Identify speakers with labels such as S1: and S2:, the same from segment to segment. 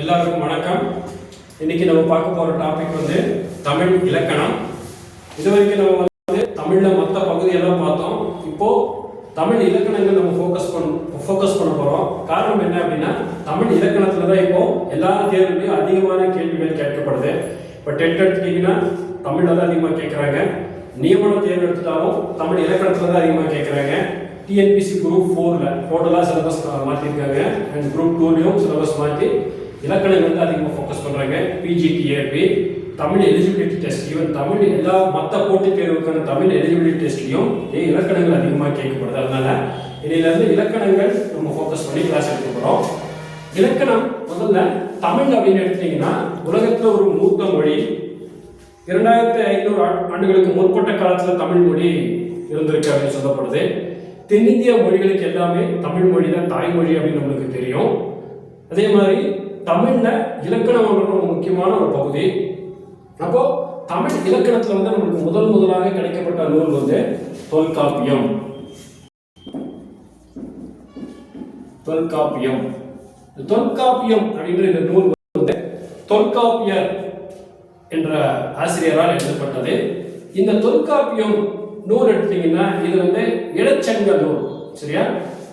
S1: எல்லாருக்கும் வணக்கம். இன்னைக்கு நம்ம பார்க்க போற டாபிக் வந்து தமிழ் இலக்கணம். இதுவரைக்கும் நம்ம வந்து தமிழ்ல மற்ற பகுதியெல்லாம் பார்த்தோம். இப்போ தமிழ் இலக்கணங்கள் நம்ம ஃபோக்கஸ் பண்ண போறோம். காரணம் என்ன அப்படின்னா, தமிழ் இலக்கணத்துல தான் இப்போ எல்லா தேர்வுலையும் அதிகமான கேள்விகள் கேட்கப்படுது. இப்போ 10th எடுத்துட்டீங்கன்னா தமிழ்ல தான் அதிகமாக கேட்குறாங்க. நியமன தேர்வு எடுத்துட்டாலும் தமிழ் இலக்கணத்துல தான் அதிகமாக கேட்குறாங்க. டிஎன்பிசி குரூப் 4ல டோட்டலாக சிலபஸ் மாற்றிருக்காங்க. அண்ட் குரூப் 2லையும் சிலபஸ் மாற்றி இலக்கணங்கள் வந்து அதிகமாக ஃபோக்கஸ் பண்ணுறாங்க. பிஜிடிஏபி Tamil eligibility test, even Tamil எல்லா மற்ற போட்டித் தேர்வுக்கான தமிழ் எலிஜிபிலிட்டி டெஸ்ட்லையும் இலக்கணங்கள் அதிகமாக கேட்கப்படுது. அதனால இதிலிருந்து இலக்கணங்கள் நம்ம ஃபோக்கஸ் பண்ணி கிளாஸ் எடுக்க போகிறோம். இலக்கணம் முதல்ல தமிழ் அப்படின்னு எடுத்தீங்கன்னா உலகத்தில் ஒரு மூத்த மொழி. 2500 ஆண்டுகளுக்கு முற்பட்ட காலத்தில் தமிழ் மொழி இருந்திருக்கு அப்படின்னு சொல்லப்படுது. தென்னிந்திய மொழிகளுக்கு எல்லாமே தமிழ் மொழி தான் தாய்மொழி அப்படின்னு நம்மளுக்கு தெரியும். அதே மாதிரி தமிழ்ல இலக்கணம் ஒரு முக்கியமான ஒரு பகுதி. அப்போ தமிழ் இலக்கணத்துல வந்து நம்மளுக்கு முதலாக கிடைக்கப்பட்ட நூல் வந்து தொல்காப்பியம். தொல்காப்பியம் அப்படின்ற இந்த நூல் வந்து தொல்காப்பியர் என்ற ஆசிரியரால் எழுதப்பட்டது. இந்த தொல்காப்பியம் நூல் எடுத்தீங்கன்னா இது வந்து இடைச்சங்க நூல். சரியா?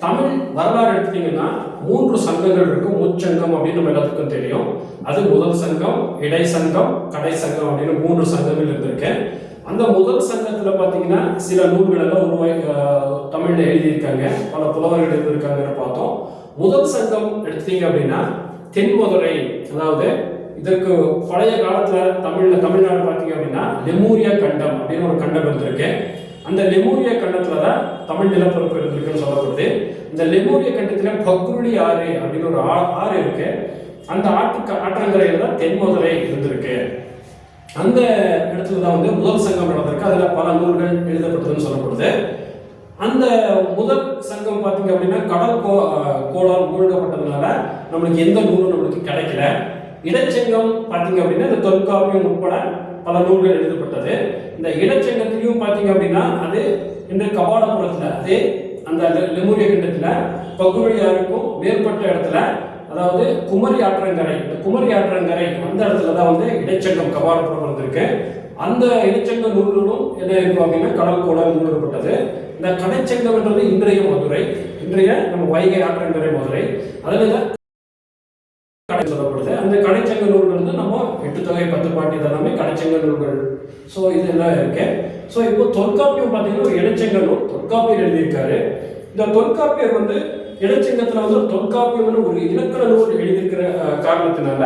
S1: தமிழ் வரலாறு எடுத்தீங்கன்னா 3 சங்கங்கள் இருக்கும். முச்சங்கம் அப்படின்னு நம்ம எல்லாத்துக்கும் தெரியும். அது முதல் சங்கம், இடை சங்கம், கடை சங்கம் அப்படின்னு 3 சங்கங்கள் இருந்திருக்கு. அந்த முதல் சங்கத்துல பாத்தீங்கன்னா சில நூல்கள் எல்லாம் தமிழ்ல எழுதியிருக்காங்க. பல புலவர்கள் எழுதியிருக்காங்கன்னு பார்த்தோம். முதல் சங்கம் எடுத்தீங்க அப்படின்னா தென்மதுரை, அதாவது இதற்கு பழைய காலத்துல தமிழ்நாடு பார்த்தீங்க அப்படின்னா லெமூரியா கண்டம் அப்படின்னு ஒரு கண்டம் இருந்திருக்கு. அந்த லெமூரியா கண்டத்துல தான் தமிழ் நிலப்பரப்பு இருந்திருக்குன்னு சொல்லப்படுது. இந்த லெமூரியா கண்டத்துல பக்ருளி ஆறு அப்படின்னு ஒரு ஆறு இருக்கு. அந்த ஆற்றங்கரையில தான் தென்மதுரை இருந்திருக்கு. அந்த இடத்துல தான் வந்து முதல் சங்கம் நடந்திருக்கு. அதுல பல நூல்கள் எழுதப்பட்டதுன்னு சொல்லப்படுது. அந்த முதல் சங்கம் பார்த்தீங்க அப்படின்னா கடல் கோளால் மூழ்கப்பட்டதுனால நம்மளுக்கு எந்த நூலும் நம்மளுக்கு கிடைக்கல. இடைச்சங்கம் பார்த்தீங்க அப்படின்னா இந்த தொல்காப்பியம் உட்பட பல நூல்கள் எழுதப்பட்டது. இந்த இடைச்சங்கத்திலையும் பார்த்தீங்க அப்படின்னா அது இந்த கபாடபுரத்துல, அதே அந்த லெமூரியா கண்டத்துல பகுவழியாருக்கும் மேற்பட்ட இடத்துல, அதாவது குமரி ஆற்றங்கரை, இந்த குமரி ஆற்றங்கரை அந்த இடத்துல தான் வந்து இடைச்சங்கம் கபாடபுரம் இருந்திருக்கு. அந்த இடைச்சங்க நூல்களும் என்ன இருக்கும் அப்படின்னா கடல் கோளால் மூழ்கப்பட்டது. இந்த கடைச்சங்கம்ன்றது இன்றைய மதுரை, இன்றைய நம்ம வைகை ஆற்றங்கரை மதுரை, அதில் கடை சொல்லப்படுது. அந்த கடைச்சங்க நூல்கள் வந்து நம்ம 8 தொகை 10 பாட்டு இதெல்லாமே கடைச்சங்க நூல்கள். ஸோ இதெல்லாம் இருக்கு. ஸோ இப்போ தொல்காப்பியம் பார்த்தீங்கன்னா ஒரு இடைச்சங்க நூல் தொல்காப்பியர் எழுதியிருக்காரு. இந்த தொல்காப்பியர் வந்து இடைச்சங்கத்தில் வந்து தொல்காப்பியம்னு ஒரு இலக்கண நூல் எழுதியிருக்கிற காரணத்தினால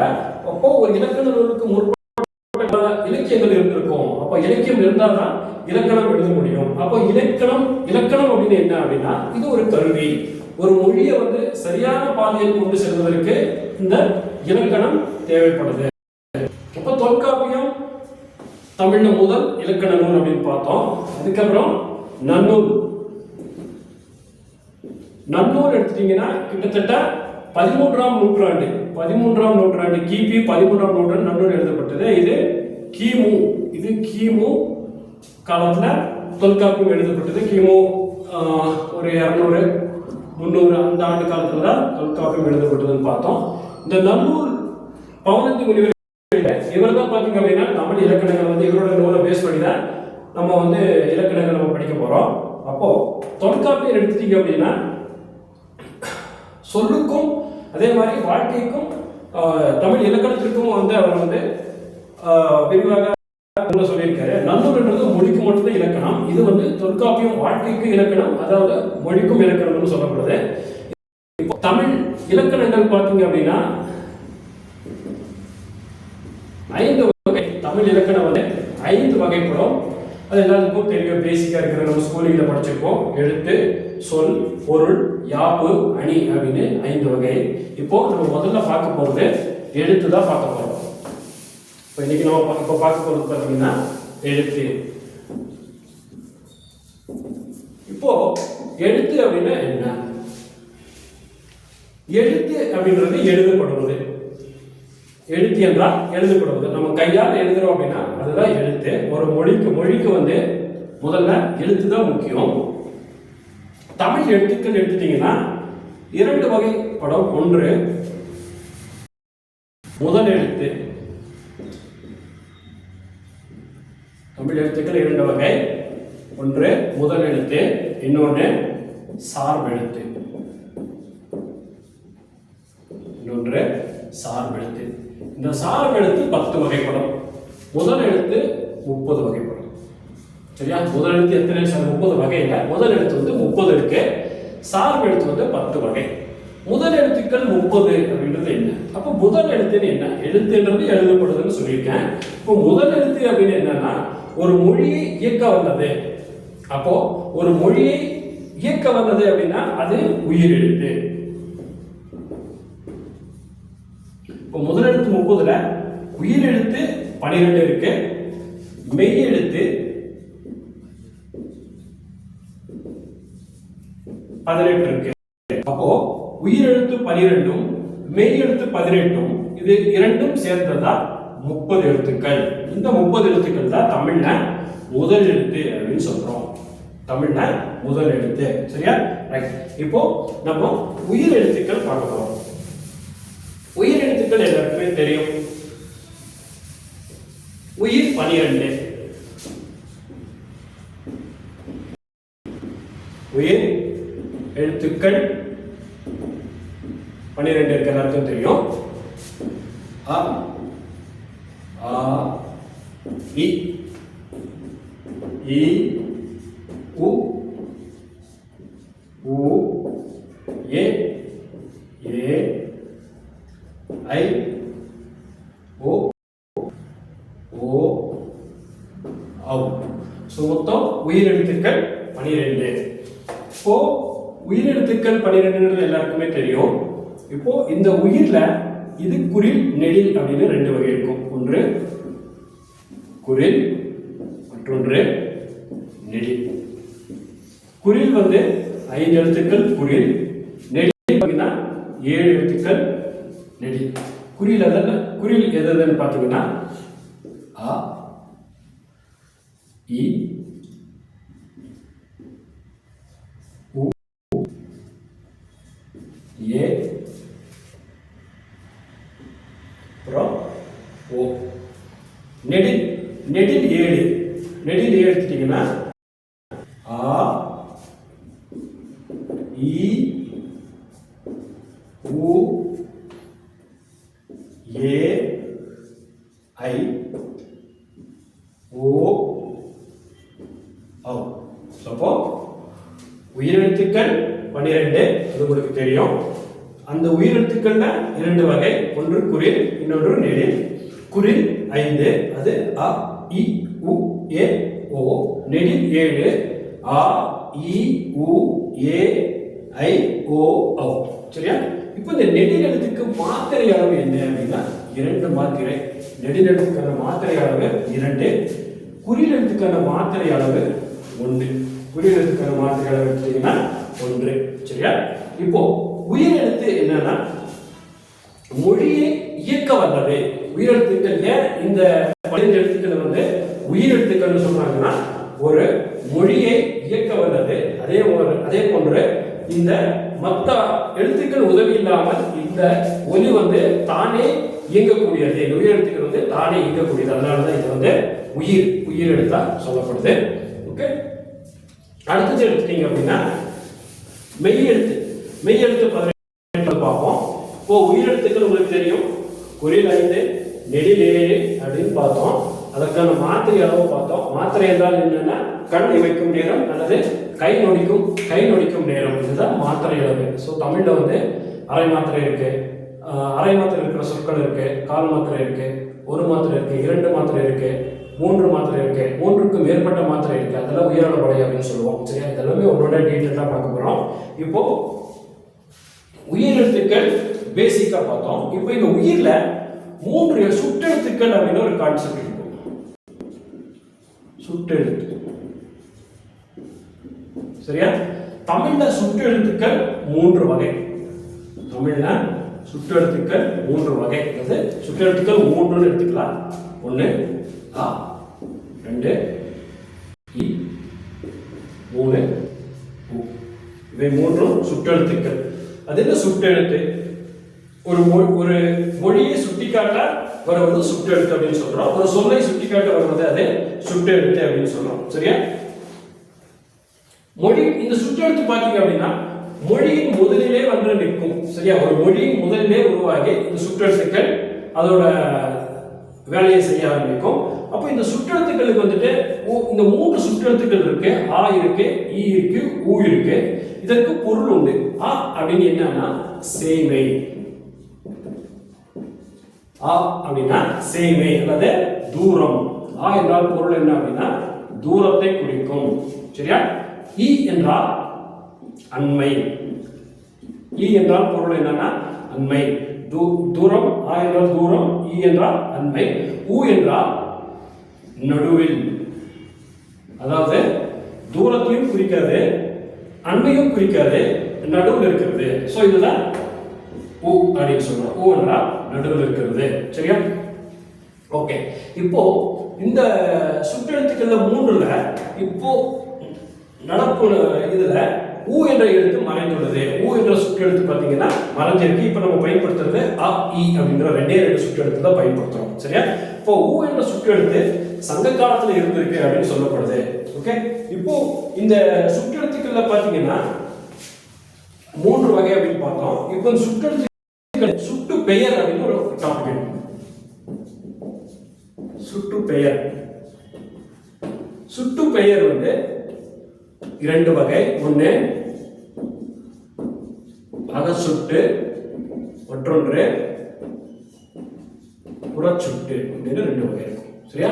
S1: அப்போ ஒரு இலக்கண நூலுக்கு முற்பட்ட இலக்கியங்கள் இருந்திருக்கும். அப்போ இலக்கியம் இருந்தால் தான் இலக்கணம் எழுத முடியும். அப்போ இலக்கணம் அப்படின்னு என்ன அப்படின்னா இது ஒரு கருவி. ஒரு மொழியை வந்து சரியான பாதையில் கொண்டு செல்வதற்கு இந்த இலக்கணம் தேவைப்படுது. இப்ப தொல்காப்பியம் தமிழ்ல முதல் இலக்கண நூல் அப்படின்னு பார்த்தோம். அதுக்கப்புறம் நன்னூல் எடுத்துட்டீங்கன்னா கிட்டத்தட்ட 13ஆம் நூற்றாண்டு கிபி 13ஆம் நூற்றாண்டு நன்னூல் எழுதப்பட்டது. இது கிமு காலத்துல தொல்காப்பியம் எழுதப்பட்டது. கிமு ஒரு 200 300 அந்த ஆண்டு காலத்துல தான் தொல்காப்பியம் எழுதப்பட்டதுன்னு பார்த்தோம். இந்த நன்னூல் பவனந்தி முனிவர் இவர் தான் பார்த்தீங்க அப்படின்னா தமிழ் இலக்கணங்கள் வந்து இவரோட நூலை பேஸ் பண்ணி தான் நம்ம வந்து இலக்கணங்கள் நம்ம படிக்க போறோம். அப்போ தொல்காப்பியர் எடுத்துட்டீங்க அப்படின்னா சொல்லுக்கும் அதே மாதிரி வாழ்க்கைக்கும் தமிழ் இலக்கணத்திற்கும் வந்து அவர் வந்து விரிவாக சொல்லியிருக்காரு. நன்னூல்ன்றது மொழிக்கு மட்டும்தான் இலக்கணம். இது வந்து தொல்காப்பியம் வாழ்க்கைக்கு இலக்கணம், அதாவது மொழிக்கும் இலக்கணம்னு சொல்லப்படுது. தமிழ் இலக்கணங்கள் பார்த்தீங்க அப்படின்னா 5 வகை. தமிழ் இலக்கணம் வந்து 5 வகைப்படும். அது எல்லாத்துக்கும் தெரியும், பேசிக்கா இருக்கிற நம்ம ஸ்கூலிங்ல படிச்சிருக்கோம். எழுத்து, சொல், பொருள், யாப்பு, அணி அப்படின்னு 5 வகை. இப்போ நம்ம முதல்ல பார்க்க போறது எழுத்து தான் பார்க்க போறோம். இப்போ இன்னைக்கு நம்ம இப்போ பார்க்க போறது பார்த்தீங்கன்னா எழுத்து. இப்போ எழுத்து அப்படின்னா என்ன? எழுத்து அப்படின்றது எழுதப்படுவது. எழுத்து என்றால் எழுதப்படுவது. நம்ம கையால் எழுதுறோம் அப்படின்னா அதுதான் எழுத்து. ஒரு மொழிக்கு வந்து முதல்ல எழுத்து தான் முக்கியம். தமிழ் எழுத்துக்கள் எடுத்துட்டீங்கன்னா 2 வகைப்படும். ஒன்று முதல் எழுத்து. தமிழ் எழுத்துக்கள் இரண்டு வகை. ஒன்று முதல் எழுத்து, இன்னொன்று சார்பெழுத்து. இன்னொன்று சார்பெழுத்து. இந்த சார்பெழுத்து 10 வகைப்படும். முதல் எழுத்து 30 வகைப்படும். சரியா? முதல் எழுத்து எத்தனை? 30 வகை இல்லை. முதல் எழுத்து வந்து 30 இருக்கு. சார்பெழுத்து வந்து 10 வகை. முதல் எழுத்துக்கள் 30 அப்படின்றது என்ன? அப்போ முதல் எழுத்துன்னு என்ன? எழுத்துன்றது எழுதப்படுதுன்னு சொல்லியிருக்கேன். இப்போ முதல் எழுத்து அப்படின்னு என்னன்னா ஒரு மொழியை இயக்க வந்தது. அப்போ ஒரு மொழியை இயக்க வந்தது அப்படின்னா அது உயிர் எழுத்து. இப்போ முதல் எழுத்து 30ல உயிர் எழுத்து 12 இருக்கு, மெய் எழுத்து 18 இருக்கு. அப்போ உயிர் எழுத்து 12ம் மெய் எழுத்து 18ம் இது இரண்டும் சேர்ந்ததா 30 எழுத்துக்கள். இந்த 30 எழுத்துக்கள் தான் தமிழ்ல முதல் எழுத்து அப்படின்னு சொல்றோம். தமிழ்ல முதல் எழுத்து. சரியா? ரைட். இப்போ நம்ம உயிர் எழுத்துக்கள் பார்க்க போறோம். உயிர் எழுத்துக்கள் எல்லாருக்குமே தெரியும். உயிர் 12. உயிர் எழுத்துக்கள் 12 இருக்கு, எல்லாருக்கும் தெரியும். அ, ஆ, இ, ஈ, உ, ஊ, ஏ, ஏ, ஐ, ஓ, ஓ, ஔ. மொத்தம் உயிர் எழுத்துக்கள் 12. இப்போ உயிர் எழுத்துக்கள் 12 எல்லாருக்குமே தெரியும். இப்போ இந்த உயிர்ல இது குறில் நெடில் அப்படின்னு 2 வகை இருக்கும். ஒன்று குறில், மற்றொன்று நெடில். குறில் வந்து 5 எழுத்துக்கள் குறில். நெடில் பார்த்தீங்கன்னா 7 எழுத்துக்கள் நெடில். குறில் குறில் எதுன்னு பார்த்தீங்கன்னா அ, இ, உ, ஏ, அப்புறம் ஓ. நெடில் 7. நெடில் எடுத்துட்டீங்கன்னா ஆ, இ, உ, ஏ, ஐ, ஓ, ஔ. அப்போ உயிரெழுத்துக்கள் 12 அது உங்களுக்கு தெரியும். அந்த உயிரெழுத்துக்கள்ல 2 வகை. ஒன்று குறில், இன்னொன்று நெடில். குறில் 5, அது அ, இ, உ, ஏ, ஓ. நெடில் 7, ஆ, இ, உ, ஏ, ஐ, ஓ, ஔ. சரியா? இப்போ இந்த நெடில் எழுத்துக்கு மாத்திரை அளவு என்ன அப்படின்னா 2 மாத்திரை. நெடில் எழுத்துக்கான மாத்திரை அளவு 2, குறில் எழுத்துக்கான மாத்திரை அளவு 1. குறில் எழுத்துக்கான மாத்திரை அளவு எடுத்தீங்கன்னா 1. சரியா? இப்போ உயிர் எழுத்து என்னன்னா மொழியை இயக்க வல்லது. உயிரெழுத்துக்கள் ஏன் இந்த 12 எழுத்துக்கள் வந்து உயிரெழுத்துக்கள் சொல்றாங்கன்னா ஒரு மொழியை இயக்க வல்லது. அதே போன்று இந்த மற்ற எழுத்துக்கள் உதவி இல்லாமல் இந்த ஒலி வந்து தானே இயங்கக்கூடியது. இந்த உயிரெழுத்துக்கள் வந்து தானே இயங்கக்கூடியது. அதனாலதான் இது வந்து உயிர் எழுத்தா சொல்லப்படுது. ஓகே, அடுத்தது எடுத்துட்டீங்க அப்படின்னா மெய் எழுத்து 18 பார்ப்போம். இப்போ உயிரெழுத்துக்கள் உங்களுக்கு தெரியும். குறில் 5, நெடில் 7 அப்படின்னு பார்த்தோம். அதற்கான மாத்திரை அளவு பார்த்தோம். மாத்திரை என்றால் என்னன்னா கண் இமைக்கும் நேரம் அல்லது கை நொடிக்கும் நேரம். இதுதான் மாத்திரை அளவு. ஸோ தமிழ்ல வந்து அரை மாத்திரை இருக்கு, அரை மாத்திரை இருக்கிற சொற்கள் இருக்கு, கால் மாத்திரை இருக்கு, ஒரு மாத்திரை இருக்கு, 2 மாத்திரை இருக்கு, 3 மாத்திரை இருக்கு, 3க்கும் மேற்பட்ட மாத்திரை இருக்கு. அதெல்லாம் உயிரான படை அப்படின்னு சொல்லுவோம். சரியா? இதெல்லாமே உங்களோட டீட்டெயிலாக பார்க்க போறோம். இப்போ உயிரெழுத்துக்கள் பேசிக்கா பார்த்தோம். இப்போ இந்த உயிர்ல 3 சுட்டெழுத்துக்கள் அப்படின்னு ஒரு கான்செப்ட் இருக்கும். சுட்டெழுத்து. சரியா? தமிழ்ல சுட்டெழுத்துக்கள் 3 வகை. தமிழ்ல சுட்டெழுத்துக்கள் 3 வகை. அது சுட்டெழுத்துக்கள் 3ன்னு எடுத்துக்கலாம். 1 அ, 2 இ, 3 உ. இவை 3ம் சுட்டெழுத்துக்கள். அது என்ன சுட்டெழுத்து? ஒரு மொழியை சுட்டிக்காட்ட வருவது சுட்டெழுத்து அப்படின்னு சொல்றோம். ஒரு சொல்லை சுட்டிக்காட்ட வருவது அது சுட்டெழுத்து அப்படின்னு சொல்றோம். சரியா? மொழி இந்த சுட்டெழுத்து பாத்தீங்க அப்படின்னா மொழியின் முதலிலே வந்து நிற்கும். சரியா? ஒரு மொழியின் முதலிலே உருவாகி இந்த சுட்டெழுத்துக்கள் அதோட வேலையை செய்ய ஆரம்பிக்கும். அப்போ இந்த சுற்றெழுத்துக்களுக்கு வந்துட்டு இந்த 3 சுற்றெழுத்துக்கள் இருக்கு. ஆ இருக்கு, ஈ இருக்கு, ஊ இருக்கு. இதற்கு பொருள் உண்டு. ஆ அப்படின்னு என்னன்னா சேமை. ஆ அப்படின்னா சேமை அல்லது தூரம். ஆ என்றால் பொருள் என்ன அப்படின்னா தூரத்தை குறிக்கும். சரியா? ஈ என்றால் அண்மை. ஈ என்றால் பொருள் என்னன்னா அண்மை, தூரம். ஆ என்றால் தூரம், ஈ என்றால் அண்மை, ஊ என்றால் நடுவில். அதாவது தூரத்தையும் குறிக்காது, அண்மையும் குறிக்காது, நடுவில் இருக்கிறது. ஸோ இதுதான் ஊ அப்படின்னு சொல்றோம். ஊ என்றால் நடுவில் இருக்கிறது. சரியா? ஓகே. இப்போ இந்த சுற்றெழுத்துக்கள்ல 3ல இப்போ நடப்பு இதுல ஊ என்ற எழுத்து மறைந்துள்ளது. ஊ என்ற சுற்றெழுத்து பார்த்தீங்கன்னா மறைஞ்சிருக்கு. இப்போ நம்ம பயன்படுத்துறது அ இ அப்படின்ற 2 சுற்றெழுத்து தான் பயன்படுத்துறோம். சரியா? இப்போ ஊ என்ற சுற்றெழுத்து சங்க காலத்துல இருந்திருக்கு அப்படின்னு சொல்லப்படுது. ஓகே. இப்போ இந்த சுற்றெழுத்துக்கள்ல பார்த்தீங்கன்னா 3 வகை அப்படின்னு பார்த்தோம். இப்போ சுற்றெழுத்து சுட்டு பெயர் அப்படின்னு ஒரு டாபிக். சுட்டு பெயர். சுட்டு பெயர் வந்து 2 வகை. ஒன்று அகச்சுட்டு, மற்றொன்று புறச்சுட்டு அப்படின்னு 2 வகை இருக்கும். சரியா?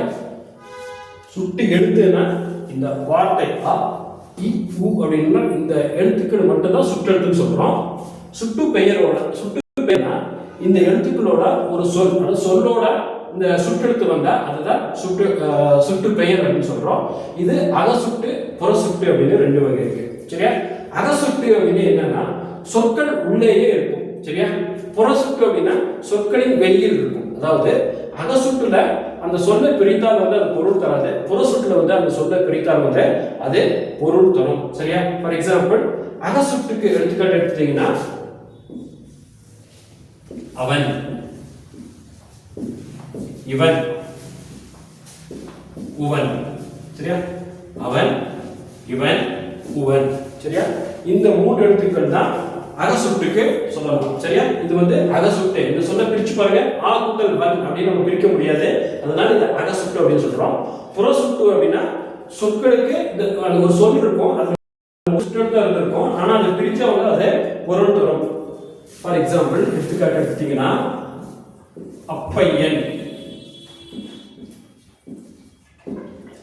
S1: சுட்டு எழுத்துனா இந்த வார்த்தை அ இ உ அப்படின்னா இந்த எழுத்துக்கள் மட்டும்தான் சுற்றெழுத்துன்னு சொல்றோம். சுட்டு பெயரோட சுட்டு பெயர்னா இந்த எழுத்துக்களோட ஒரு சொல், அந்த சொல்லோட இந்த சுற்றெழுத்து வந்தா அதுதான் சுட்டு பெயர் அப்படின்னு சொல்றோம். இது அகசுட்டு, புறசுட்டு அப்படின்னு 2 வகை இருக்கு. சரியா? அகசுட்டு அப்படின்னு என்னன்னா சொற்கள் உள்ளேயே இருக்கும். சரியா? புறசுட்டு அப்படின்னா சொற்களின் வெளியில் இருக்கும். அதாவது அகசுட்டுல அந்த சொல்லை பிரித்தால் வந்து அது பொருள் தராது, புறசுட்டுல வந்து அந்த சொல்லை பிரித்தால் வந்து அது பொருள் தரும். சரியா? ஃபார் எக்ஸாம்பிள் அகசுட்டுக்கு எடுத்துக்காட்டு எடுத்துட்டீங்கன்னா அவன், இவன், உவன். சரியா? அவன், இவன், உவன். சரியா? இந்த 3 எழுத்துக்கள் தான் அகசுட்டுக்கு சொல்லலாம். சரியா? இது வந்து அகசுட்டு. இந்த சொல்ல பிரிச்சு பாருங்க. ஆ கூட்டல் வன் அப்படின்னு நம்ம பிரிக்க முடியாது. அதனால இது அகசுட்டு அப்படின்னு சொல்றோம். புறசுட்டு அப்படின்னா சொற்களுக்கு இந்த ஒரு சொல் இருக்கும், அது சுற்றெழுத்தா இருந்திருக்கும். ஆனா அதை பிரிச்சவங்க அதை பொருள் தரும். ஃபார் எக்ஸாம்பிள் எடுத்துக்காட்டு எடுத்தீங்கன்னா அப்பையன்.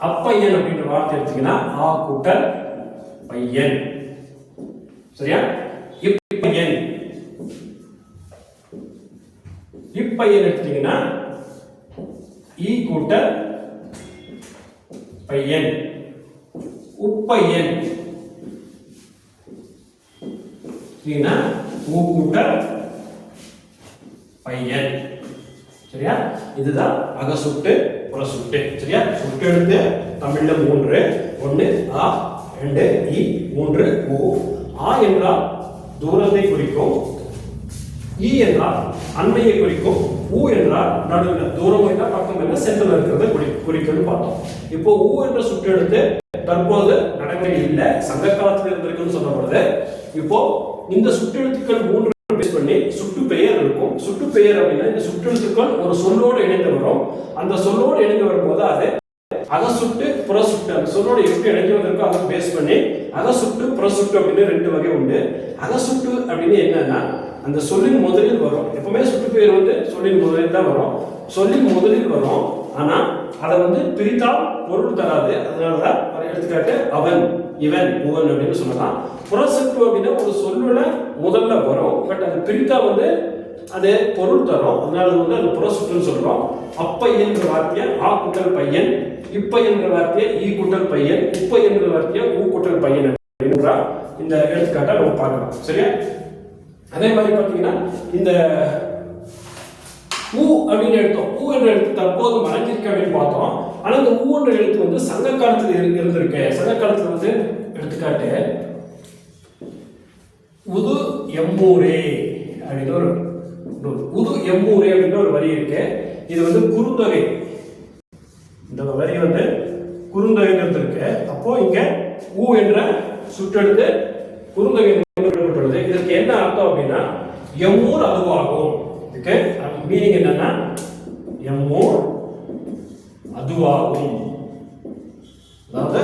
S1: அப்பையன் அப்படின்ற வார்த்தை எடுத்தீங்கன்னா ஆ கூட்டல் பையன். சரியா? இப்பையன். இப்பையன் எடுத்தீங்கன்னா ஈ கூட்டல் பையன். உப்பையன் ஊ கூட்டல் பையன். சரியா? இதுதான் அகசுட்டு, புறசுட்டு. சரியா? சுட்டு எழுத்து தமிழ்ல 3. 1 ஆ, 2 இ, 3 ஊ. ஆ என்றால் தூரத்தை குறிக்கும், ஈ என்றால் அண்மையை குறிக்கும், ஊ என்றால் நடுவில், தூரம் என்றால் பக்கம் என்ன சென்டர்ல இருக்கிறத குறிக்கும்னு பார்த்தோம். இப்போ ஊ என்ற சுற்றெழுத்து தற்போது நடைமுறையில் இல்லை, சங்க காலத்தில் இருந்திருக்குன்னு சொல்லப்படுது. இப்போ இந்த சுற்றெழுத்துக்கள் 3 பேஸ் பண்ணி சுட்டு பெயர் இருக்கும். சுட்டு பெயர் அப்படின்னா இந்த சுற்றெழுத்துக்கள் ஒரு சொல்லோடு இணைந்து வரும். அந்த சொல்லோடு இணைந்து வரும்போது அது அகசுட்டு, புறசுட்டு. அந்த சொல்லோட எப்படி இணைந்து வந்திருக்கோ அதை பேஸ் பண்ணி அகசுட்டு, புறசுட்டு அப்படின்னு 2 வகை உண்டு. அகசுட்டு அப்படின்னு என்னன்னா அந்த சொல்லின் முதலில் வரும். எப்பவுமே சுட்டு பெயர் வந்து சொல்லின் முதலில் தான் வரும். சொல்லின் முதலில் வரும். ஆனா அதை வந்து பிரித்தால் பொருள் தராது. அதனாலதான் எடுத்துக்காட்டு அவன், இவன், உவன் அப்படின்னு சொல்லலாம். புறசுட்டு அப்படின்னா ஒரு சொல்லுல முதல்ல வரும், பட் அது பிரித்தா வந்து அது பொருள் தரும். அதனால வந்து அது புறசுட்டுன்னு சொல்றோம். அப்பையன்ற வார்த்தையை ஆ கூட்டல் பையன், இப்பையன்ற வார்த்தையை ஈ கூட்டல் பையன், உப்பையன்ற வார்த்தையை ஊ கூட்டல் பையன் அப்படின்ற இந்த எடுத்துக்காட்டை நம்ம பார்க்கலாம். சரியா? அதே மாதிரி பார்த்தீங்கன்னா இந்த ஊ அப்படின்னு எடுத்தோம். ஊ என்ற எழுத்து தற்போது மறைஞ்சிருக்கு அப்படின்னு பார்த்தோம். ஆனா இந்த ஊ என்ற எழுத்து வந்து சங்க காலத்துல இருந்திருக்கு. சங்க காலத்துல வந்து எடுத்துக்காட்டு உது எம்மூரே அப்படின்னு ஒரு நூல். உது எம்மூரே அப்படின்ற ஒரு வரி இருக்கு. இது வந்து குறுந்தொகை. இந்த வரி வந்து குறுந்தொகைங்கிறது இருக்கு. அப்போ இங்க ஊ என்ற சுற்றெழுத்து குறுந்தொகை எழுதப்பட்டுள்ளது. இதற்கு என்ன அர்த்தம் அப்படின்னா எம்மூர் அதுவாகும். இதுக்கு மீனிங் என்னன்னா எம்மூர் அதுவாகும், அதாவது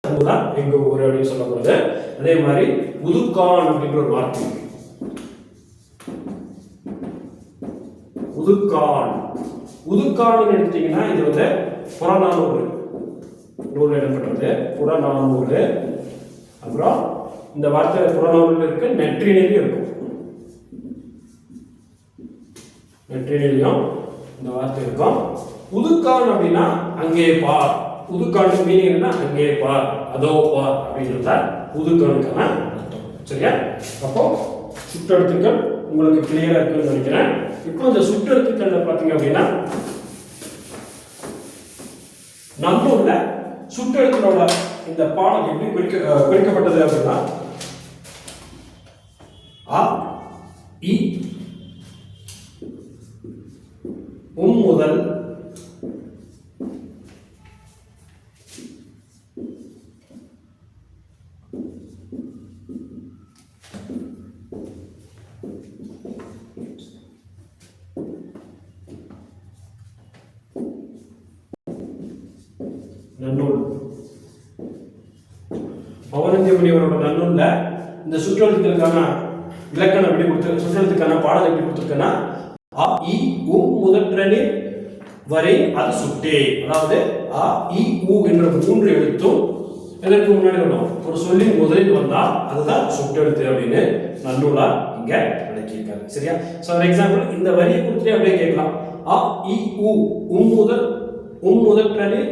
S1: அதுதான் எங்க ஊர் அப்படின்னு சொல்லப்படுது. அதே மாதிரி உதுக்கான் அப்படின்ற ஒரு வார்த்தை, உதுக்கான். உதுக்கான் எடுத்தீங்கன்னா இது வந்து புறநானூறு நூல் இடம்பெற்றது. புறநானூறு. அப்புறம் இந்த வார்த்தை புறநானூறு இருக்கு, நெற்றினிலையும் இருக்கும். நெற்றினிலையும் இந்த வார்த்தை இருக்கும். உதுக்கான் அப்படின்னா அங்கே பார். உதுக்கான் மீனிங் என்னன்னா அங்கே பார், அதோ பார் அப்படின்றத உதுக்கானுக்கான அர்த்தம். சரியா? அப்போ சுற்றெழுத்துக்கள் உங்களுக்கு கிளியரா இருக்குன்னு நினைக்கிறேன். இப்போ இந்த சுற்றெழுத்துக்கள்ல பாத்தீங்க அப்படின்னா நம்மளோட சுற்றெழுத்தோட இந்த பாடம் எப்படி குறிக்கப்பட்டது அப்படின்னா அ இ உம் முதல் நன்னூல். பவனந்தி முனிவரோட நன்னூல்ல இந்த சுற்றெழுத்துக்களுக்கான இலக்கணம் எப்படி கொடுத்து, சுற்றெழுத்துக்கான பாடல் எப்படி கொடுத்துருக்கேன்னா அ இ உ முதற்றனில் வரை அது சுட்டே. அதாவது அ இ உ என்ற 3 எழுத்தும் இதற்கு முன்னாடி வரும் ஒரு சொல்லின் முதலில் வந்தால் அதுதான் சுற்றெழுத்து அப்படின்னு நன்னூலா இங்க விளக்கியிருக்காங்க. சரியா? சோ ஃபார் எக்ஸாம்பிள் இந்த வரியை கொடுத்துட்டே அப்படியே கேட்கலாம். அ இ உ உம் முதற்றனில்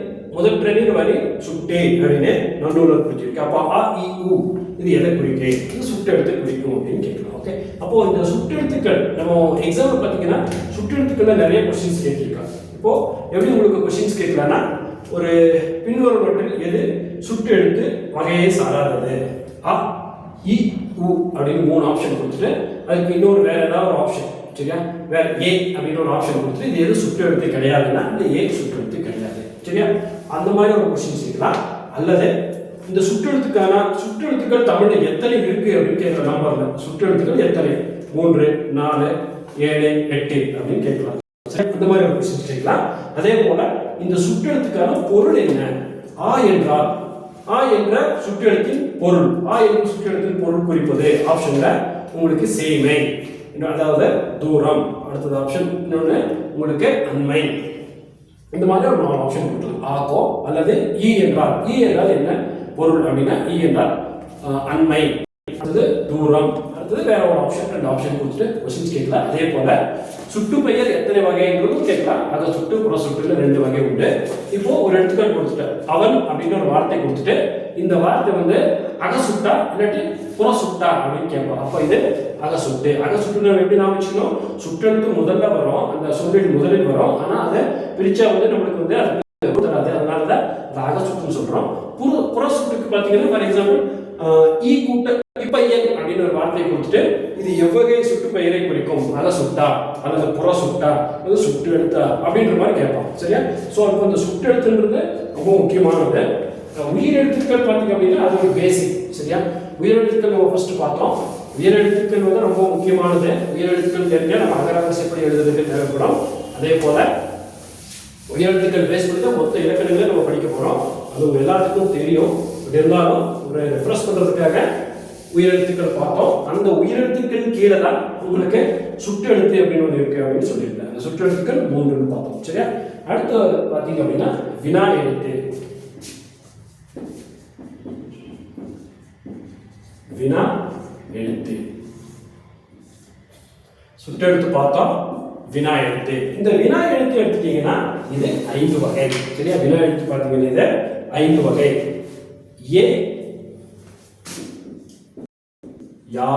S1: வரை சுட்டே அப்படின்னு நன்னூலா குறிச்சிருக்கு. அப்ப அ இ உ இது எதை குறிக்கும்? இது சுற்றெழுத்து குறிக்கும் அப்படின்னு கேட்கலாம். ஓகே, அப்போ இந்த சுற்றெழுத்துக்கள் நம்ம எக்ஸாம்பிள் பார்த்தீங்கன்னா சுற்றெழுத்துக்கள்ல நிறைய கொஸ்டின்ஸ் கேட்டிருக்காங்க. இப்போ எப்படி உங்களுக்கு கொஸ்டின்ஸ் கேட்கலாம்னா ஒரு பின்வருவற்றில் எது சுற்றெழுத்து வகையை சாராதது? அ இ உ அப்படின்னு 3 ஆப்ஷன் கொடுத்துட்டு அதுக்கு இன்னொரு வேற ஏதாவது ஒரு ஆப்ஷன், சரியா, வேற ஏ அப்படின்னு ஒரு ஆப்ஷன் கொடுத்துட்டு இது எது சுற்றெழுத்து கிடையாதுன்னா இந்த ஏ சுற்றெழுத்து கிடையாது. சரியா? அந்த மாதிரி ஒரு கொஸ்டின்ஸ் கேட்கலாம். அல்லது இந்த சுற்றெழுத்துக்கள் தமிழ்ல எத்தனை இருக்கு அப்படின்னு கேட்கற நம்பர்ல சுற்றெழுத்துக்கள் எத்தனை 3 4 7 8 அப்படின்னு கேட்கலாம். அந்த மாதிரி ஒரு கொஸ்டின்ஸ் கேட்கலாம். அதே போல இந்த சுற்றெழுத்துக்கான பொருள் என்ன? ஆ என்றால் ஆ என்ற சுற்றெழுத்தின் பொருள், ஆ என்ற சுற்றெழுத்தின் பொருள் குறிப்பது ஆப்ஷன்ல உங்களுக்கு சேமை, அதாவது தூரம். அடுத்தது ஆப்ஷன் இன்னொன்னு உங்களுக்கு அண்மை. இந்த மாதிரி ஒரு 4 ஆப்ஷன் கொடுக்கலாம். ஆகோ அல்லது ஈ என்றால் என்ன பொருள் அப்படின்னா ஈ என்றால் அண்மை, அடுத்தது தூரம், அடுத்தது வேற ஒரு ஆப்ஷன் 2 ஆப்ஷன் கொடுத்துட்டு கொஸ்டின்ஸ் கேட்கலாம். அதே போல சுட்டு பெயர் எத்தனை வகைங்கிறதும் கேட்கலாம். அத சுட்டு புற சுட்டுல 2 வகை உண்டு. இப்போ ஒரு எடுத்துக்காட்டு கொடுத்துட்டு அவன் அப்படின்னு ஒரு வார்த்தை கொடுத்துட்டு இந்த வார்த்தை வந்து அகசுட்டா இல்லாட்டி புற சுட்டா அப்படின்னு கேட்போம். அப்போ இது அகசுட்டு. அகசுட்டு எப்படி நாம வச்சுக்கணும்? சுற்றெழுத்து முதல்ல வரும், அந்த சொல்லில் முதலில் வரும். ஆனா அதை பிரிச்சா வந்து நம்மளுக்கு வந்து அது தராது. அதனாலதான் அதை அகசுட்டுன்னு சொல்றோம். புற சுட்டுக்கு பாத்தீங்கன்னா ஃபார் எக்ஸாம்பிள் ஈ கூட்ட இப்பையன் அப்படின்னு ஒரு வார்த்தையை கொடுத்துட்டு இது எவ்வகை சுட்டு பெயரை குறிக்கும்? அகசுட்டா அல்லது புற சுட்டா அல்லது சுட்டு எழுத்தா அப்படின்ற மாதிரி கேட்பான். சரியா? ஸோ இப்போ இந்த சுட்டு எழுத்துன்றது ரொம்ப முக்கியமானது. உயிரெழுத்துக்கள் பார்த்தீங்க அப்படின்னா அது ஒரு பேசிக். சரியா? உயிரெழுத்துக்கள் நம்ம ஃபர்ஸ்ட் பார்த்தோம். உயிரெழுத்துக்கள் வந்து ரொம்ப முக்கியமானது. உயிரெழுத்துக்கள் தெரிஞ்சா நம்ம அகராவசியப்படி எழுதுறதுக்கு தேவைப்படும். அதே போல உயிரெழுத்துக்கள் பேஸ் பண்ணி தான் மொத்த இலக்கணங்களை நம்ம படிக்க போறோம். அது உங்க எல்லாத்துக்கும் தெரியும். இருந்தாலும் ஒரு ரெஃப்ரெஷ் பண்றதுக்காக உயிரெழுத்துக்கள் பார்த்தோம். அந்த உயிரெழுத்துக்கள் கீழே தான் உங்களுக்கு சுற்றெழுத்து அப்படின்னு ஒன்று இருக்கு அப்படின்னு சொல்லியிருந்தேன். அந்த சுற்றெழுத்துக்கள் 3 பார்த்தோம். சரியா? அடுத்து பார்த்தீங்க அப்படின்னா வினா எழுத்து. வினா எழுத்து சுற்றெழுத்து பார்த்தோம். வினா எழுத்து, இந்த வினா எழுத்து எடுத்துட்டீங்கன்னா இது 5 வகை. சரியா? வினா எழுத்து பார்த்தீங்கன்னா இது 5 வகை. ஏ யா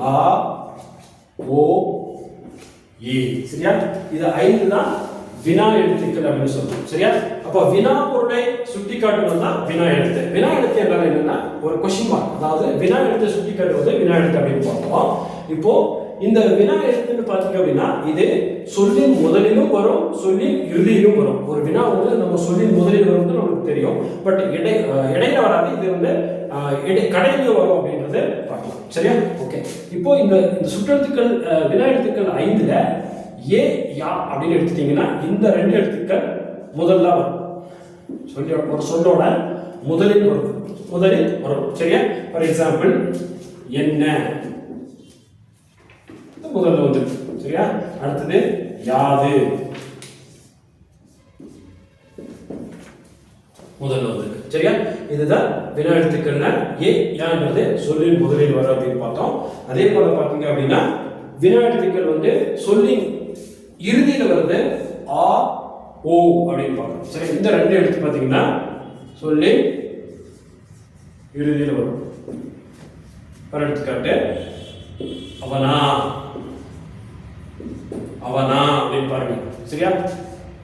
S1: ஆ ஓ ஏ. சரியா? இது 5 தான் வினா எழுத்துக்கள் அப்படின்னு சொல்றோம். சரியா? அப்போ வினா பொருளை சுட்டி காட்டுவது தான் வினா எழுத்து. வினா எழுத்து என்றால் என்னன்னா ஒரு கொஸ்டின் மார்க், அதாவது வினா எழுத்தை சுட்டி காட்டுவது வினா எழுத்து அப்படின்னு பார்த்தோம். இப்போ இந்த வினா எழுத்துன்னு பார்த்தீங்க அப்படின்னா இது சொல்லின் முதலிலும் வரும், சொல்லின் இறுதியிலும் வரும். ஒரு வினா வந்து நம்ம சொல்லின் முதலில் வரும்னு நமக்கு தெரியும், பட் இடையில வராது. இது வந்து கடையில வரும் அப்படின்றத பார்க்கலாம். சரியா? ஓகே. இப்போ இந்த சுற்றெழுத்துக்கள் வினா எழுத்துக்கள் 5ல ஏ யா அப்படின்னு எடுத்துட்டீங்கன்னா இந்த 2 எழுத்துக்கள் முதல்ல வரும். ஒரு சொல்லோட முதலில் வரும். சரியா? ஃபார் எக்ஸாம்பிள் என்ன முதல்ல வந்து. சரியா? அடுத்தது யாது முதல்ல வந்து. சரியா? இதுதான் வினா எழுத்துக்கள்ல ஏ யான்றது சொல்லின் முதலில் வரும் அப்படின்னு பார்த்தோம். அதே போல பாத்தீங்க அப்படின்னா வினா எழுத்துக்கள் வந்து சொல்லின் இறுதியில வருது ஆ ஓ அப்படின்னு பார்க்கணும். சரி, இந்த 2 எழுத்து பாத்தீங்கன்னா சொல்லின் இறுதியில வரும். ஒரு எடுத்துக்காட்டு அவனா அப்படின்னு பாருங்க. சரியா?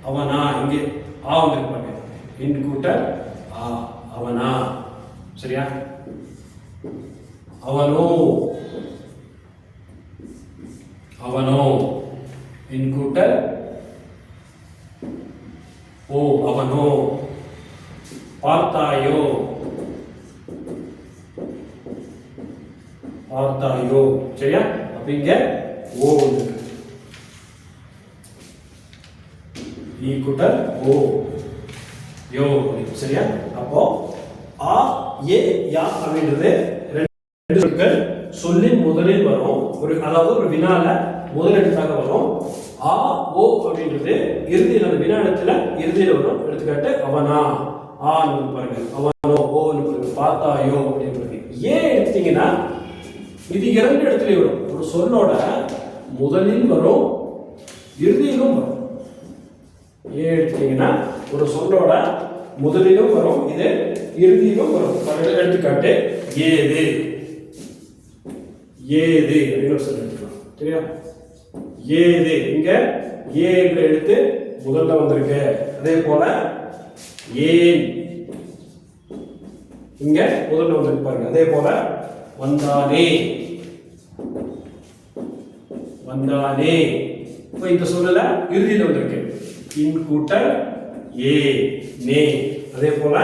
S1: அவனா இங்கே ஆ வந்து பாருங்க, இன் கூட்டல் ஆ, அவனா. சரியா? அவனோ இன் கூட்டல் ஓ, அவனோ. பார்த்தாயோ. சரியா? அப்ப இங்க ஓ வந்து ஈ கூட்டல் ஓ, யோ. சரியா? அப்போ ஆ ஏ யா அப்படின்றது 2 சொற்கள் சொல்லின் முதலில் வரும். அதாவது ஒரு வினால முதல் எழுத்தாக வரும். ஆ ஓ அப்படின்றது இறுதியில், அந்த வினா இடத்துல இறுதியில் வரும். எடுத்துக்காட்டு அவனா ஆன்னு பாருங்க, அவனோ ஓன்னு பாருங்க, பார்த்தாயோ அப்படின்னு. ஏன் எடுத்தீங்கன்னா இது 2 இடத்துலயும் வரும். ஒரு சொல்லோட முதலில் வரும், இறுதியிலும் வரும். ஏன் எடுத்தீங்கன்னா ஒரு சொல்லோட முதலிலும் வரும், இது இறுதியிலும் வரும். எடுத்துக்காட்டு ஏது அப்படின்னு சொல்லி எடுத்துக்கலாம். சரியா? ஏது இங்க ஏ என்ற எழுத்து முதல்ல வந்திருக்கு. அதே போல ஏன் இங்க முதல்ல வந்திருக்கு பாருங்க. அதே போல வந்தானே. இப்போ இந்த சொல்லல இறுதியில் வந்திருக்கு, இன் கூட்டல் ஏ நே. அதே போல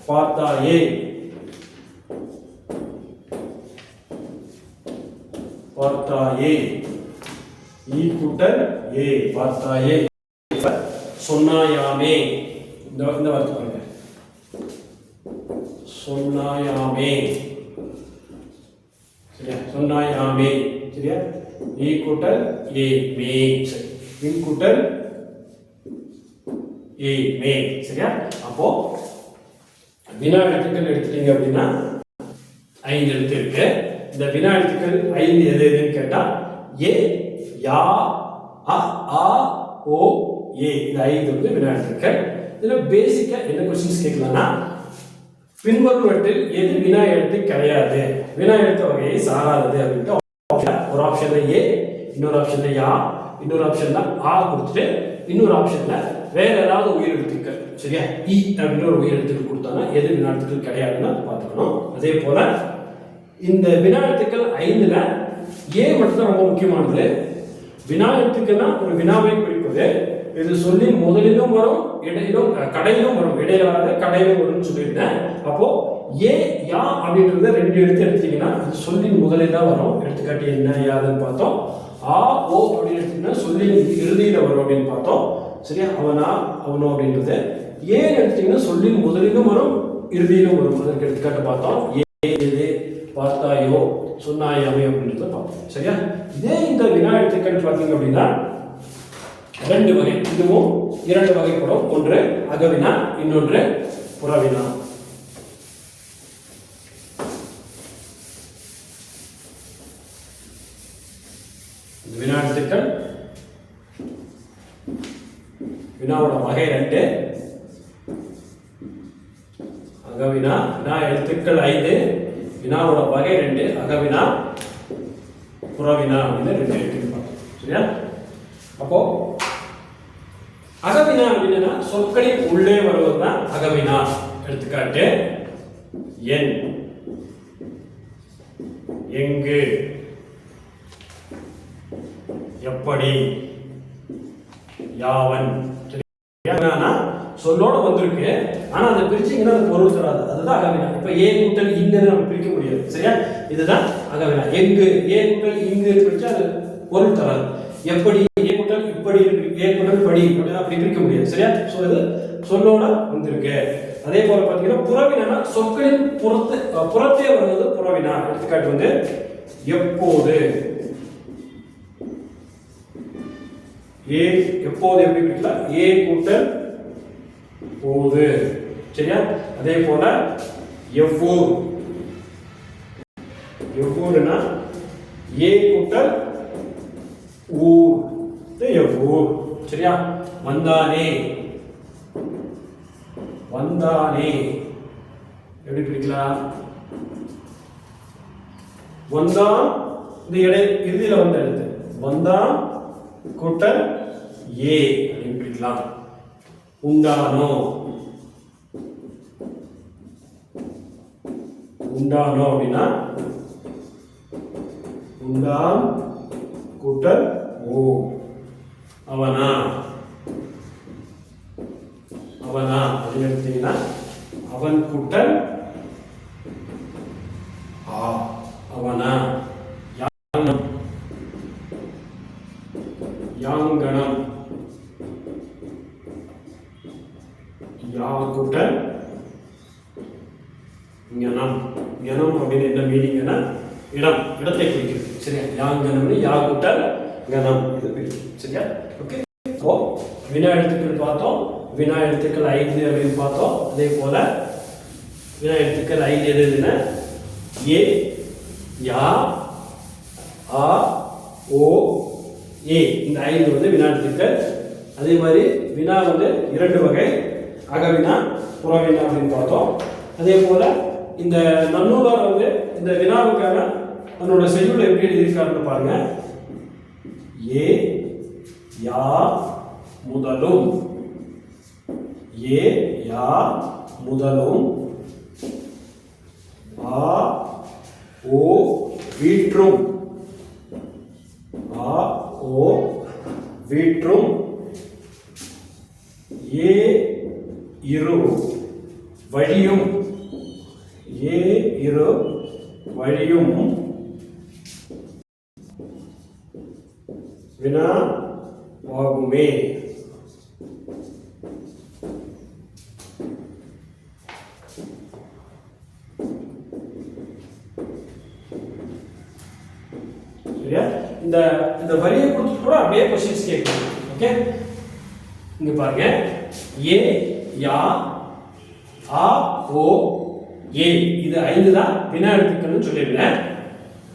S1: பார்த்தாயே, ஈ கூட்டல் ஏ, பார்த்தாயே. சொன்னாயாமே, இந்த வார்த்தை பாருங்க, சொன்னாயாமே. சரியா? சொன்னாயாமே. சரியா? ஈ கூட்டல் ஏ மே, இன் கூட்டல் ஏ மே. சரியா? அப்போ வினா எழுத்துக்கள் எடுத்துட்டீங்க அப்படின்னா 5 எழுத்து இருக்கு. இந்த வினா எழுத்துக்கள் 5 எதுன்னு கேட்டா ஏ யா அ ஆ ஓ ஏ, இந்த 5 வந்து வினா எழுத்துக்கள். இதுல பேசிக்கா என்ன क्वेश्चंस கேட்கலாம்னா, பின்வருவற்றில் எது வினா எழுத்து கிடையாது, வினா எழுத்து வகையை சாராதது அப்படின்ட்டு ஒரு ஆப்ஷன்ல ஏ, இன்னொரு ஆப்ஷன்ல யா, இன்னொரு ஆப்ஷன்ல ஆ கொடுத்துட்டு இன்னொரு ஆப்ஷன்ல வேற ஏதாவது உயிர் எழுத்துக்கள். சரியா? இ அப்படின்னு ஒரு உயிர் எழுத்துக்கள் கொடுத்தாங்கன்னா எது வினா எழுத்துக்கள் கிடையாதுன்னு பார்த்துக்கணும். அதே போல இந்த வினா எழுத்துக்கள் 5ல ஏ மட்டும் ரொம்ப முக்கியமானது. வினா எழுத்துக்கள்னா ஒரு வினாவை குறிப்பது. இது சொல்லின் முதலிலும் வரும், இடையிலும் கடையிலும் வரும். இடையில வராது, கடையிலும் வரும்னு சொல்லியிருந்தேன். அப்போ ஏ யா அப்படின்றத 2 எழுத்து எடுத்தீங்கன்னா சொல்லின் முதலில் தான் வரும். எடுத்துக்காட்டு என்ன யாதுன்னு பார்த்தோம். ஆ ஓ அப்படின்னு எடுத்தீங்கன்னா சொல்லின் இறுதியில வரும் அப்படின்னு பார்த்தோம். சரியா? அவனா அவனோ அப்படின்றது. ஏன் எடுத்தீங்கன்னா சொல்லின் முதலிலும் வரும், இறுதியிலும் வரும். அதற்கு எடுத்துக்காட்டு பார்த்தோம். ஏது, பார்த்தாயோ, சொன்னாயாமே அப்படின்றத பார்த்தோம். சரியா? இதே இந்த வினா எழுத்துக்கள் பார்த்தீங்க அப்படின்னா 2 வகை. இதுவும் 2 வகைப்படும். ஒன்று அகவினா, இன்னொன்று புறவினா. வினா எழுத்துக்கள் வினாவோட வகை 2. அகவினா, வினா எழுத்துக்கள் 5, வினாவோட வகை 2. அகவினா, புறவினா அப்படின்னு 2 எழுத்துக்கள். சரியா? அப்போ அகவினா அப்படின்னா சொற்களின் உள்ளே வருவதுதான் அகவினா. எடுத்துக்காட்டு என், எங்கு, எப்படி, யாவன். சொல்லோட வந்திருக்கு, ஆனா அதை பிரிச்சீங்கன்னா அது பொருள் தராது. அதுதான் அகவினா. இப்ப ஏ கூட்டல் இங்கு நம்ம பிரிக்க முடியாது. சரியா? இதுதான் அகவினா. எங்கு ஏ கூட்டல் இங்கு பிரிச்சா அது பொருள் தராது. எப்படி ஏ கூட்டல் இப்படி, ஏ கூட்டல் படி அப்படி பிரிக்க முடியாது. சரியா? சோ இது சொல்லோட வந்திருக்கு. அதே போல பாத்தீங்கன்னா புறவினா சொற்களின் புறத்தே வருவது புறவினா. எடுத்துக்காட்டு வந்து எப்போது, ஏ எப்போது எப்படி பிரிக்கலாம்? ஏ கூட்டல் போது. சரியா? அதே போல எவ்வூர், எவ்வூர்னா ஏ கூட்டல் ஊர், எவ்வூர். சரியா? வந்தானே, வந்தானே எப்படி பிரிக்கலாம்? வந்தான் இந்த இறுதியில வந்த எழுத்து வந்தான் கூட்டல் ஏ அப்படின்னு பிரிக்கலாம். உண்டானோ, உண்டானோ அப்படின்னா உண்டான் கூட்டல் ஓ. அவனா, அவனா அப்படின்னு எடுத்தீங்கன்னா அவன் கூட்டல் ஆ, அவனா. யாங்கனம், யாங்கனம், யா கூட்டல் ஞனம். ஞனம் அப்படின்னு என்ன மீனிங்னா இடம், இடத்தை குறிக்கிறது. சரியா? யாங்கனம் யா கூட்டல் ஞனம் இது பிரிக்கும். சரியா? ஓகே. இப்போ வினா எழுத்துக்கள் பார்த்தோம். வினா எழுத்துக்கள் 5 அப்படின்னு பார்த்தோம். அதே போல வினா எழுத்துக்கள் 5 எதுன்னா ஏ, யா, ஆ, ஓ, ஏ. இந்த 5 வந்து வினா எழுத்துக்கள். அதே மாதிரி வினா வந்து 2 வகை, அகவினா புறவினா அப்படின்னு பார்த்தோம். அதே போல இந்த நன்னூலார் வந்து இந்த வினாவுக்கான தன்னோட செய்யுள் எப்படி எழுதியிருக்காருன்னு பாருங்க. ஏ, யா முதலும், ஏ, யா முதலும், ஆ, ஓ வீற்றும், ஆ, ஓ வீற்றும், ஏ இரு வழியும், ஏ இரு வழியும் வினா ஆகுமே. சரியா? இந்த வரியை கொடுத்து கூட அப்படியே क्वेश्चंस கேட்கலாம். ஓகே, இங்க பாருங்க. ஏ, யா, ஆ, ஓ, ஏ இது 5 தான் வினா எழுத்துக்கள்னு சொல்லிருக்கேன்.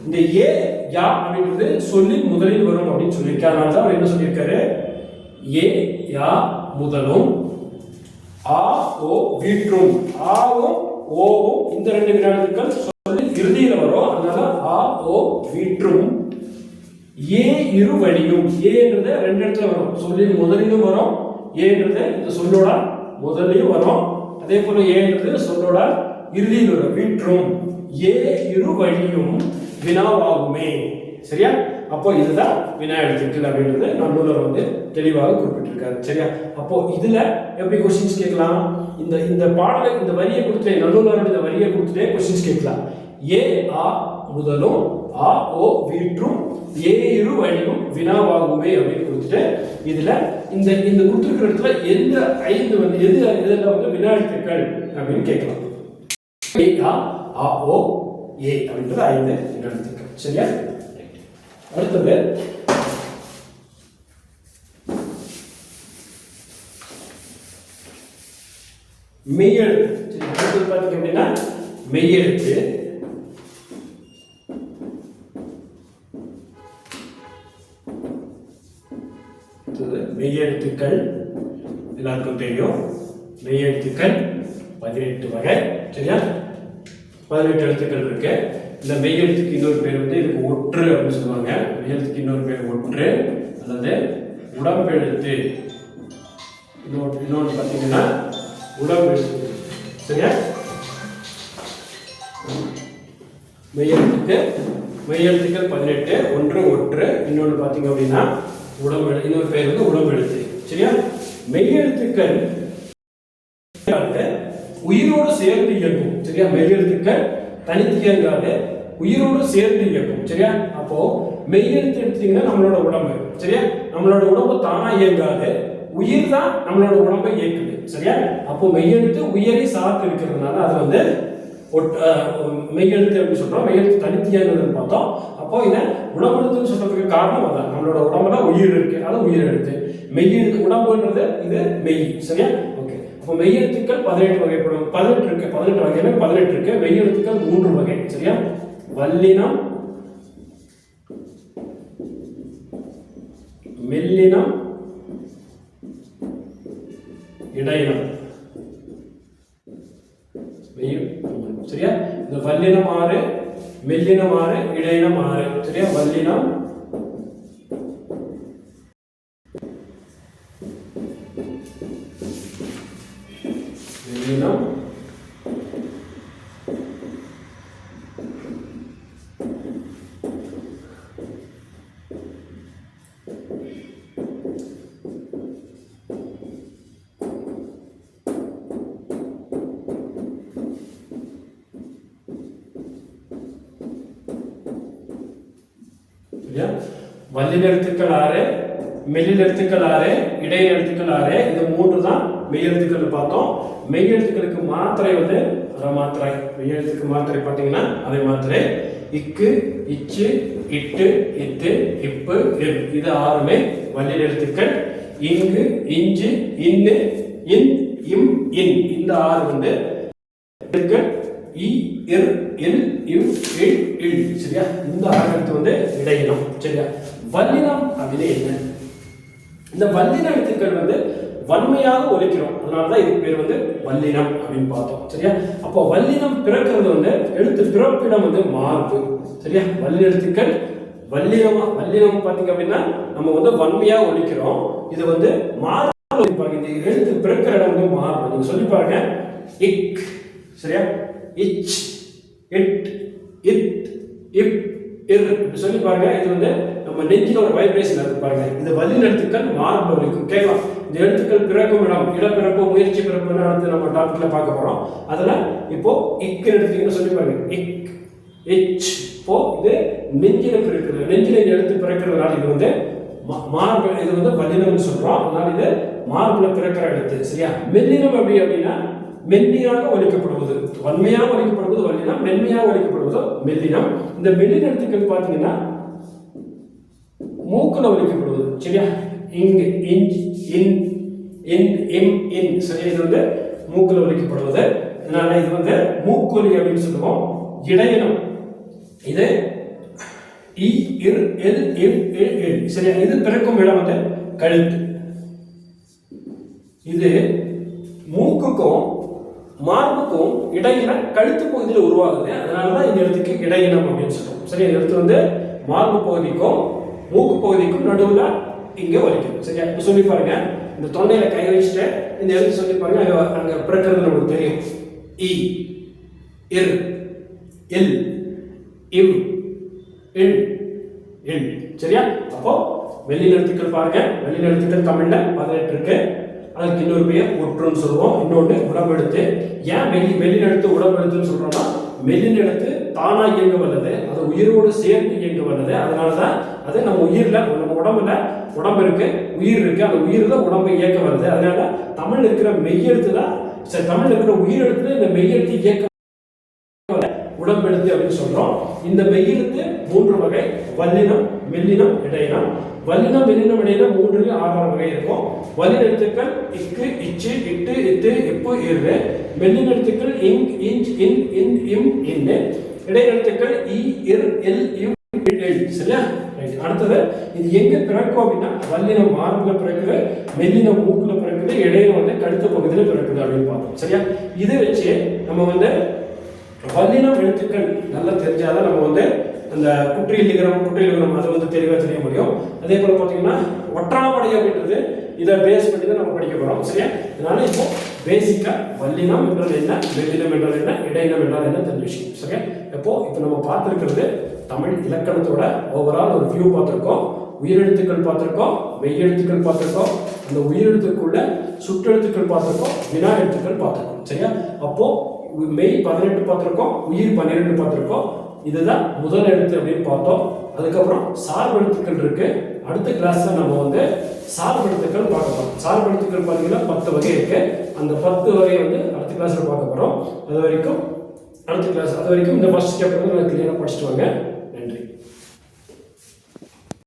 S1: இந்த ஏ, யா அப்படிங்கிறது சொல்லின் முதலில் வரும் அப்படின்னு சொல்லியிருக்காரு. அதனால தான் அவர் என்ன சொல்லியிருக்காரு? ஏ, யா முதலும், ஆ, ஓ வீற்றும். ஆவும் ஓவும் இந்த 2 வினா எழுத்துக்கள் சொல்லின் இறுதியில் வரும். அதனால ஆ, ஓ வீற்றும், ஏ இரு வழியும். ஏன்றது 2 இடத்துல வரும். சொல்லின் முதலிலும் வரும், ஏன்றது இந்த சொல்லோட முதலிலும் வரும். அதே போல ஏன்றது சொல்லோட இறுதியில் வரும். வீற்றும், ஏ இரு வழியும் வினாவாகுமே. சரியா? அப்போ இதுதான் வினா எழுத்துக்கள் அப்படின்றது நன்னூலர் வந்து தெளிவாக குறிப்பிட்டிருக்காரு. சரியா? அப்போ இதுல எப்படி क्वेश्चंस கேட்கலாம்? இந்த பாடலை இந்த வரியை கொடுத்துட்டே நன்னூலரோட இந்த வரியை கொடுத்துட்டே क्वेश्चंस கேட்கலாம். ஏ, ஆ முதலும், ஆ, ஓ வீற்றும், ஏ இரு வழியும் வினாவாகுமே அப்படின்னு கொடுத்துட்டு இதுல இந்த கொடுத்திருக்கிற இடத்துல எந்த 5 வந்து எதுல வந்து வினா எழுத்துக்கள் அப்படின்னு கேட்கலாம். ஏ, ஆ, ஓ, ஏ அப்படின்றது 5 வினா எழுத்துக்கள். சரியா? அடுத்தது மெய்யெழுத்து. சரி, அடுத்தது பாத்தீங்க அப்படின்னா மெய்யெழுத்து. மெய்யெழுத்துக்கள் எல்லாருக்கும் தெரியும். மெய்யெழுத்துக்கள் 18 வகை. சரியா? 18 எழுத்துக்கள் இருக்கு. இந்த மெய்யெழுத்துக்கு இன்னொரு பேர் வந்து இதுக்கு ஒற்று அப்படின்னு சொல்லுவாங்க. மெய்யெழுத்துக்கு இன்னொரு பேர் ஒற்று அல்லது உடம்பெழுத்து. இன்னொன்று பார்த்தீங்கன்னா உடம்பு எழுத்து. சரியா? மெய்யெழுத்துக்கள் 18, ஒன்று ஒற்று. இன்னொன்று பார்த்தீங்க அப்படின்னா உடம்பு, இன்னொரு பெயர் வந்து உடம்பு எழுத்து. சரியா? மெய்யெழுத்துக்கள் உயிரோடு சேர்ந்து இயக்கும். சரியா? மெய்யெழுத்துக்கள் தனித்து இயங்காது, உயிரோடு சேர்ந்து இயக்கும். சரியா? அப்போ மெய்யெழுத்து எடுத்தீங்கன்னா நம்மளோட உடம்பு. சரியா? நம்மளோட உடம்பு தானா இயங்காது, உயிர் தான் நம்மளோட உடம்பை இயக்குது. சரியா? அப்போ மெய்யெழுத்து உயிரை சார்ந்து இருக்கிறதுனால அது வந்து மெய்யெழுத்து அப்படின்னு சொல்றோம். மெய்யெழுத்து தனித்து இயங்குதுன்னு பார்த்தோம். அப்போ இதை உடம்பெழுத்துன்னு சொல்றதுக்கு காரணம் அதான், நம்மளோட உடம்புல உயிர் இருக்கு, அது உயிர் எழுத்து. மெய்யெழுத்து உடம்புன்றது இது மெய். சரியா? ஓகே. அப்போ மெய்யெழுத்துக்கள் 18 வகைப்படும். 18 இருக்கு, 18 வகையில 18 இருக்கு. மெய்யெழுத்துக்கள் 3 வகை. சரியா? வல்லினம், மெல்லினம், இடையினம். சரியா? இந்த வல்லினம் 6, மெல்லினம் 6, இடையினம் 6. சரியா? வல்லினம், மெல்லினம், வல்லின எழுத்துக்கள் 6, மெல்லின எழுத்துக்கள் 6, இடையின எழுத்துக்கள் 6. இது 3 தான் மெய்யெழுத்துக்கள் பார்த்தோம். மெய்யெழுத்துக்களுக்கு மாத்திரை வந்து மாத்திரை. மெய்யெழுத்துக்கு மாத்திரை பார்த்தீங்கன்னா அதே மாத்திரை இக்கு, இச்சு, இட்டு, இத்து, இப்பு, இர். இது 6மே வல்லின எழுத்துக்கள். இங்கு, இஞ்சு, இன்னு, இன், இம், இன். இந்த 6 வந்து இ, இர், இல், இவ், இல், இல். சரியா? இந்த 6 எழுத்து வந்து இடையினம். சரியா? வல்லினம் அப்படின்னு என்ன? இந்த வல்லின எழுத்துக்கள் வந்து வன்மையாக ஒலிக்கிறோம், அதனாலதான் இது பேர் வந்து வல்லினம் அப்படின்னு பார்த்தோம். சரியா? அப்போ வல்லினம் பிறக்கிறது வந்து எழுத்து பிறப்பிடம் வந்து மார்பு. சரியா? வல்லின எழுத்துக்கள் வல்லினம் பார்த்தீங்க அப்படின்னா நம்ம வந்து வன்மையா ஒலிக்கிறோம். இது வந்து மார்பு ஒலிப்பாங்க. இந்த எழுத்து பிறக்கிற இடம் வந்து மார்பு. நீங்க சொல்லி பாருங்க. இக். சரியா? இச், இட், இத், இப், இர். சொல்லி பாருங்க. இது வந்து நம்ம நெஞ்சில ஒரு வைப்ரேஷன் இருக்கு பாருங்க. இது வல்லின எழுத்துக்கள் மார்பு ஒலிக்கும். கேட்கலாம். இந்த எழுத்துக்கள் பிறக்கும் இடம், இடப்பிறப்பு, முயற்சி பிறப்புன்னு அடுத்து நம்ம டாபிக்ல பார்க்க போறோம். அதுல இப்போ இக் எடுத்தீங்கன்னு சொல்லி பாருங்க. இக், இச். இப்போ இது நெஞ்சில பிறக்கிறது. நெஞ்சில எழுத்து பிறக்கிறதுனால இது வந்து மார்பு. இது வந்து வல்லினம்னு சொல்றோம். அதனால இது மார்புல பிறக்கிற எழுத்து. சரியா? மெல்லினம் அப்படின்னா மென்மையாக ஒலிக்கப்படுவது. வன்மையாக ஒலிக்கப்படுவது வல்லினம், மென்மையாக ஒலிக்கப்படுவது மெல்லினம். இந்த மெல்லின எழுத்துக்கள் பார்த்தீங்கன்னா மூக்குல ஒலிக்கப்படுவது. சரியா? இங், இஞ்ச், இன், இன், இம், இன். சரியா? இது வந்து மூக்குல ஒலிக்கப்படுவது. அதனால இது வந்து மூக்கொலி அப்படின்னு சொல்லுவோம். இடையினம் இது இ, இர், எல், இவ், இல், இல். சரியா? இது பிறக்கும் இடம் வந்து கழுத்து. இது மூக்குக்கும் மார்புக்கும் இடையில கழுத்து பகுதியில் உருவாகுது. அதனாலதான் இந்த இடத்துக்கு இடையினம் அப்படின்னு சொல்றோம். சரி? இந்த இடத்து வந்து மார்பு பகுதிக்கும் மூக்கு பகுதிக்கும் நடுவுல இங்க வலிக்கும். சரியா? இப்ப சொல்லி பாருங்க. இந்த தொண்டையில கை வச்சுட்டு இந்த எழுத்து சொல்லி பாருங்க. அங்க பிறக்கிறது நமக்கு தெரியும். இ, இர், இல், இவ், இல், இல். சரியா? அப்போ வெள்ளின எழுத்துக்கள் பாருங்க. வெள்ளின எழுத்துக்கள் தமிழ்ல 18 இருக்கு. அதுக்கு இன்னொரு பெயர் ஒற்றுன்னு சொல்லுவோம். இன்னொன்று உடம்பெழுத்து. ஏன் வெள்ளின எழுத்து உடம்பெழுத்துன்னு சொல்றோம்னா மெல்லின எழுத்து தானா இயங்க வல்லது, அது உயிரோடு சேர்ந்து இயங்க வல்லது. அதனாலதான் அது நம்ம உயிர்ல, நம்ம உடம்புல உடம்பு இருக்கு, உயிர் இருக்கு. அந்த உயிர் தான் உடம்பை இயக்க வருது. அதனால தமிழ் இருக்கிற மெய்யெழுத்து தான், தமிழ் இருக்கிற உயிரெழுத்து இந்த மெய்யெழுத்து இயக்க உடம்பெழுத்து அப்படின்னு சொல்றோம். இந்த மெய்யெழுத்து 3 வகை. வல்லினம், மெல்லினம், இடையினம். வல்லினம், மெல்லினம், இடையினம் 3 6 வகை இருக்கும். வல்லின எழுத்துக்கள் இக்கு, இச்சு, இட்டு, இத்து, இப்பு, இரு. மெல்லின எழுத்துக்கள் இங், இஞ்ச், இன், இன், இம், இன். இடையின எழுத்துக்கள் இ, இர், எல், இவ், இல். சரியா? அடுத்தது இது எங்க பிறக்கும் அப்படின்னா வல்லினம் மார்புல பிறக்குது, மெல்லினம் மூக்குல பிறக்குது, இடையினம் வந்து கழுத்து பகுதியில பிறக்குது அப்படின்னு பார்த்தோம். சரியா? இதை வச்சு நம்ம வந்து வல்லினம் எழுத்துக்கள் நல்லா தெரிஞ்சாதான் நம்ம வந்து அந்த குற்றியலிகரம் அது வந்து தெளிவாக தெரிய முடியும். அதே போல பார்த்தீங்கன்னா ஒற்றாமடை அப்படின்றது இதை பேஸ் பண்ணி தான் நம்ம படிக்க போகிறோம். சரியா? அதனால இப்போ பேசிக்காக வல்லினம் என்றால் என்ன, மெல்லினம் என்றால் என்ன, இடையினம் என்றால் என்ன தெரிஞ்ச விஷயம். சரியா? இப்போ நம்ம பார்த்துருக்கிறது தமிழ் இலக்கணத்தோட ஓவரால் ஒரு வியூ பார்த்துருக்கோம். உயிரெழுத்துக்கள் பார்த்துருக்கோம், மெய்யெழுத்துக்கள் பார்த்துருக்கோம், அந்த உயிரெழுத்துக்குள்ள சுற்றெழுத்துக்கள் பார்த்துருக்கோம், வினா எழுத்துக்கள் பார்த்துருக்கோம். சரியா? அப்போ மெய் 18 பார்த்துருக்கோம், உயிர் 12 பார்த்துருக்கோம். இதுதான் முதல் எழுத்து அப்படின்னு பார்த்தோம். அதுக்கப்புறம் சார்பெழுத்துக்கள் இருக்கு. அடுத்த கிளாஸ்ல நம்ம சார்பெழுத்துக்கள் பார்க்க போறோம். சார்பெழுத்துக்கள் பார்த்தீங்கன்னா 10 வகை இருக்கு. அந்த 10 வகையை அடுத்த கிளாஸ்ல பார்க்க போறோம். அது வரைக்கும் இந்த ஃபர்ஸ்ட் சாப்டர் கிளியரா படிச்சுட்டு வாங்க. நன்றி.